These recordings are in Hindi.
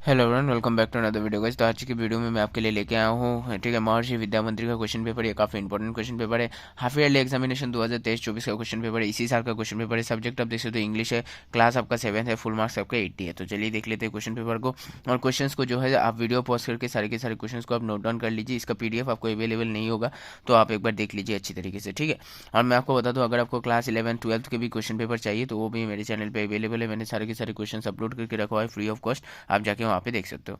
Hello everyone, welcome back to another video guys. तो आज की वीडियो में मैं आपके लिए लेके आया हूँ, ठीक है, महर्षि विद्या मंदिर का क्वेश्चन पेपर। ये काफ़ी इंपॉर्टेंट क्वेश्चन पेपर है। हाफ ईयरली एग्जामिनेशन 2023-24 का क्वेश्चन पेपर है। इसी साल का क्वेश्चन पेपर है। सब्जेक्ट आप देख सकते हो इंग्लिश है। क्लास आपका 7th है। फुल मार्क्स आपका 80 है। तो चलिए देख लेते हैं क्वेश्चन पेपर को। और क्वेश्चन को जो है आप वीडियो पॉज करके सारे के सारे क्वेश्चन को आप नोट डाउन कर लीजिए। इसका PDF आपको अवेलेबल नहीं होगा, तो आप एक बार देख लीजिए अच्छी तरीके से, ठीक है। और मैं आपको बता दूं, अगर आपको क्लास 11th-12th के भी क्वेश्चन पेपर चाहिए तो वो भी मेरे चैनल पे अवेलेबल है। मैंने सारे के सारे क्वेश्चन अपलोड करके रखा हुआ है फ्री ऑफ कॉस्ट। आप जाके वहाँ पे देख सकते हो।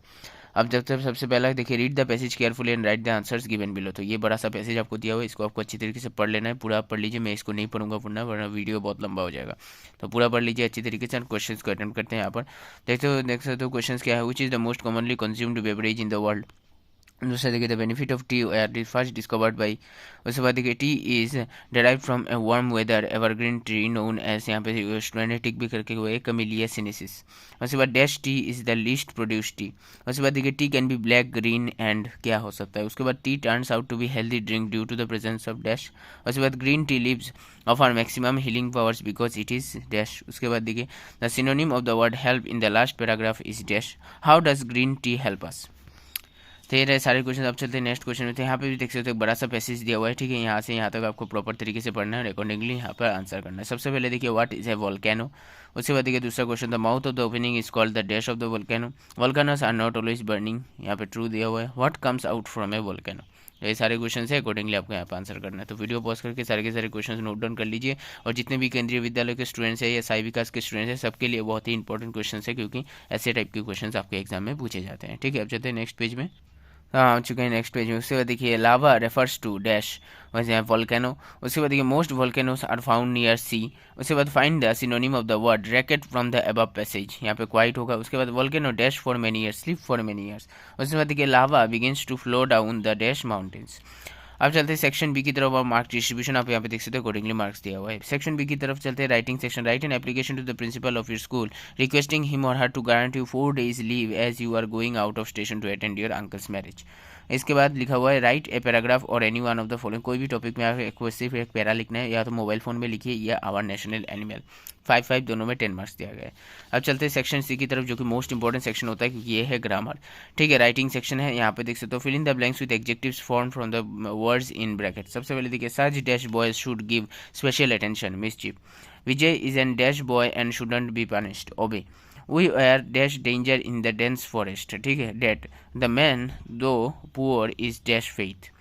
अब जब तक सबसे पहला देखिए, read the passage carefully and right the answers given below. तो ये बड़ा सा पैसेज आपको दिया हुआ है, इसको आपको अच्छी तरीके से पढ़ लेना है। पूरा आप पढ़ लीजिए, मैं इसको नहीं पढ़ूंगा पूरा, वरना वीडियो बहुत लंबा हो जाएगा। तो पूरा पढ़ लीजिए अच्छी तरीके से। क्वेश्चन को अटेम्प्ट करते हैं यहाँ पर। देख सकते हो क्वेश्चन क्या है। Which is the most commonly consumed beverage in the world. दूसरा देखिए, the benefit of tea are first discovered by. उसके बाद देखिए, tea is derive from a warm weather evergreen tree known as, यहाँ पे स्टूडेंट ने टिक भी करके हुआ है, कमिलिया सिनेसिस। उसके बाद dash tea is the least produce tea. उसके बाद देखिए, tea can be black, green and क्या हो सकता है। उसके बाद tea turns out to be healthy drink due to the presence of dash. उसके बाद green tea leaves of are maximum healing powers because it is dash. उसके बाद देखिए, the synonym of the word help in the last paragraph is dash. How does green tea help us. तो ये रहे सारे क्वेश्चन। अब चलते हैं नेक्स्ट क्वेश्चन में। तो यहाँ पे भी देख सकते हो एक बड़ा सा पैसेज दिया हुआ है, ठीक है। यहाँ से यहाँ तक आपको प्रॉपर तरीके से पढ़ना है, अकॉर्डिंगली यहाँ पर आंसर करना है। सबसे पहले देखिए, व्हाट इज ए वोल्केनो। उसके बाद देखिए दूसरा question, the mouth of the opening is called the dash of the volcano. Volcanoes are not always burning, यहाँ पे ट्रू दिया हुआ है। What comes out from a volcano. ये सारे क्वेश्चन है, अकॉर्डिंगली आपको यहाँ पर आंसर करना है। तो वीडियो पॉज करके सारे के सारे क्वेश्चन नोट डाउन कर लीजिए। और जितने भी केंद्रीय विद्यालय के स्टूडेंट्स हैं या साई विकास के स्टूडेंट्स हैं, सबके लिए बहुत ही इंपॉर्टेंट क्वेश्चन है, क्योंकि ऐसे टाइप के क्वेश्चन आपके एग्जाम में पूछे जाते हैं, ठीक है। अब चलते हैं नेक्स्ट पेज में। हाँ, आ चुके हैं नेक्स्ट पेज में। उसके बाद देखिए, लावा रेफर्स टू डैश, वैसे यहाँ वोल्केनो। उसके बाद देखिए, most volcanoes are found near sea. उसके बाद find the synonym of the word racket from the above passage, यहाँ पे क्वाइट होगा। उसके बाद volcano dash for many years, sleep for many years. उसके बाद देखिए, lava begins to flow down the dash mountains. अब चलते हैं सेक्शन बी की तरफ। और मार्क डिस्ट्रीब्यूशन आप यहाँ पे देख सकते हो, अकॉर्डिंगली मार्क्स दिया हुआ है। सेक्शन बी की तरफ चलते हैं, writing section. Write an application to the principal of your school requesting him और her to grant 4 days leave as you are going out of station to attend your uncle's marriage. इसके बाद लिखा हुआ है, राइट ए पैराग्राफ और any one of the following. कोई भी टॉपिक में आपको सिर्फ एक पैरा लिखना है, या तो मोबाइल फोन में लिखिए या आवर नेशनल एनिमल। 5-5 दोनों में 10 मार्क्स दिया गया है। अब चलते हैं सेक्शन सी की तरफ, जो कि मोस्ट इंपॉर्टेंट सेक्शन होता है, क्योंकि ये है ग्रामर, ठीक है। राइटिंग सेक्शन है, यहाँ पे देख सकते हो, fill in the blanks with adjectives form from the words in bracket. सबसे पहले देखिए, such dash boys should give special attention, mischief. Vijay is an dash boy and shouldn't be punished, obey. We are dash danger in the dense forest, ठीक है। That the man though poor is dash faith.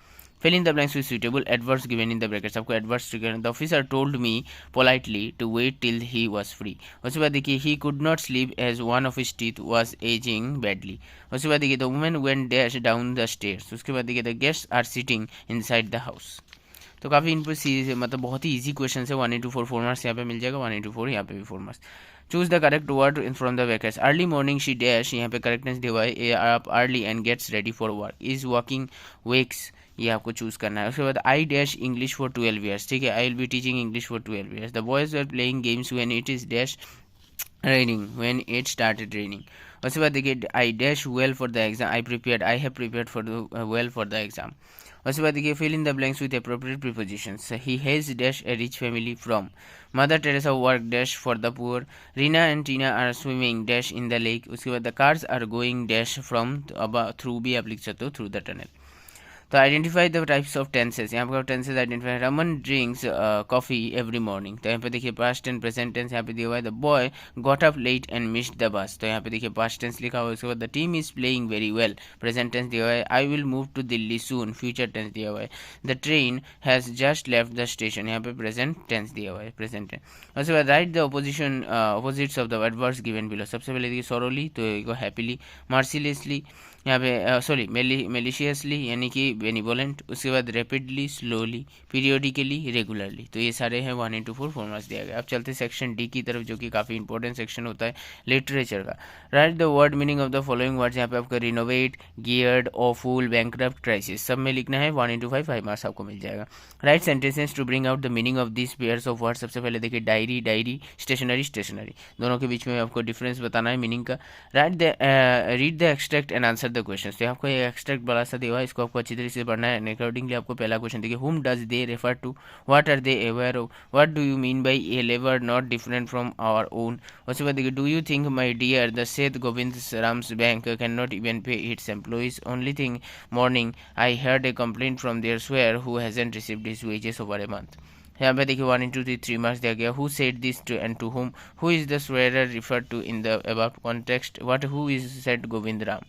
fill in the blanks with suitable adverbs given in the brackets। आपको adverbs given, the officer told me politely to wait till he was free। उसके बाद देखिए, he could not sleep as one of his teeth was aging badly। उसके बाद देखिए, the woman went dash down the stairs। उसके बाद देखिए, the guests are sitting inside the house। तो काफ़ी इनपुट सीरीज है, मतलब बहुत ही इजी क्वेश्चन है। 1 into 4 4 मार्क्स यहाँ पे मिल जाएगा, 1 into 4 यहाँ पे भी 4 marks. Choose the correct word in from the brackets. Early morning she dash, यहाँ पे करेक्टनेस दिया हुआ है, आप early and gets ready for work. Is walking wakes, ये आपको चूज करना है। उसके बाद I dash English for 12 years, ठीक है। I will be teaching English for 12 years. The boys are playing games when it is dash raining when it started raining। उसके बाद देखिए, I dash well for the exam, I prepared, I have prepared for the well for the exam. उसके बाद देखिए, fill in the blanks with appropriate prepositions. He has dash a rich family from. Mother Teresa work dash for the poor. Reena and Tina are swimming dash in the lake. उसके बाद the cars are going dash from, अब थ्रू भी आप लिख सकते हो, थ्रू द टनल। तो identify the types of tenses, यहाँ पर tenses identify. Raman drinks coffee every morning, तो यहाँ पे देखिए पास्ट टेंस प्रेजेंट टेंस यहाँ पे दिया हुआ है। The boy got up late and missed the bus, तो यहाँ पे देखिए पास्ट टेंस लिखा हुआ है। उसके बाद the team is playing very well, present tense दिया हुआ है। I will move to Delhi soon, future tense दिया हुआ है। The train has just left the station, यहाँ पे प्रेजेंट टेंस दिया हुआ है, प्रेजेंट टेंस। उसके बाद write the opposites of the adverbs given below. सबसे पहले देखिए, सॉरोली तो हैप्पीली, मर्सीलेसली यहाँ पे सॉरी मेलिशियसली यानी कि बेनिवोलेंट। उसके बाद रैपिडली, स्लोली, पीरियोडिकली, रेगुलरली। तो ये सारे हैं 1 into 4 4 मार्क्स दिया गया। अब चलते सेक्शन डी की तरफ, जो कि काफ़ी इंपॉर्टेंट सेक्शन होता है लिटरेचर का। Right the word meaning of the following words, यहाँ पे आपका renovate, geared, awful, bankrupt, crisis, सब में लिखना है। 1 into 5 5 मार्क्स आपको मिल जाएगा। Write sentences to bring out the meaning of this pairs of word. सबसे पहले देखिए, डायरी डायरी, स्टेशनरी स्टेशनरी, दोनों के बीच में आपको डिफरेंस बताना है मीनिंग का। Read the extract and answer the question. तो आपको एक एक्सट्रैक्ट बड़ा सा दिया हुआ है, इसको आपको अच्छी तरीके डिटेल से पढ़ना है। अकॉर्डिंगली आपको पहला क्वेश्चन देखिए, whom does they refer to, what are they aware of, what do you mean by a लेवर not different from our own. उसके बाद देखिए, do you think my dear the Seth Govind Ram's bank can not even pay its employees, only thing morning I heard a complaint from their sweeper who hasn't received his wages over a month. यहाँ पे देखिए 1 into 3 मार्क्स दिया गया। Who said this to and to whom, who is the sweeper refer to in the about context, what who is said Govind Ram.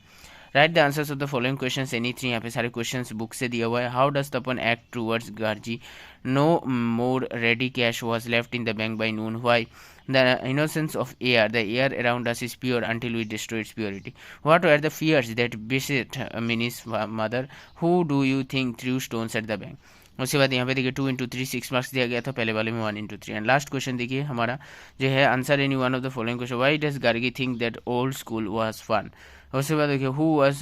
Write the answers of the following questions any three. यहाँ पे सारे क्वेश्चंस बुक से दिया हुआ है। How does Tapan act towards Gargi, no more ready cash was left in the bank by noon, why the innocence of air, the air around us is pure until we destroy its purity, what were the fears that beset Minnie's mother, who do you think threw stones at the bank। उसके बाद यहाँ पे देखिए 2 into 3 6 मार्क्स दिया गया था, पहले वाले में 1 into 3। एंड लास्ट क्वेश्चन देखिए हमारा जो है, answer any one of the following question, why does Gargi think that old school was fun. उसके बाद देखिए, हु वाज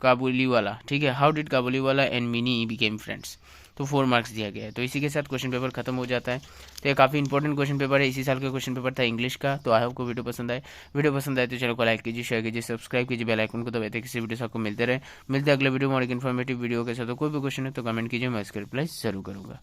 काबुली वाला, ठीक है, हाउ डिड काबुली वाला एंड मिनी बिकेम फ्रेंड्स। तो 4 मार्क्स दिया गया है। तो इसी के साथ क्वेश्चन पेपर खत्म हो जाता है। तो ये काफ़ी इंपॉर्टेंट क्वेश्चन पेपर है, इसी साल का क्वेश्चन पेपर था इंग्लिश का। तो आई होप को वीडियो पसंद आए। वीडियो पसंद आए तो चैनल को लाइक कीजिए, शेयर कीजिए, सब्सक्राइब कीजिए, बेल आइकन को दबाते किसी वीडियो से आपको मिलते रहे। मिलते हैं अगले वीडियो में और एक इन्फॉर्मेटिव वीडियो के साथ। तो कोई भी क्वेश्चन है तो कमेंट कीजिए, मैं इसका रिप्लाई जरूर करूँगा।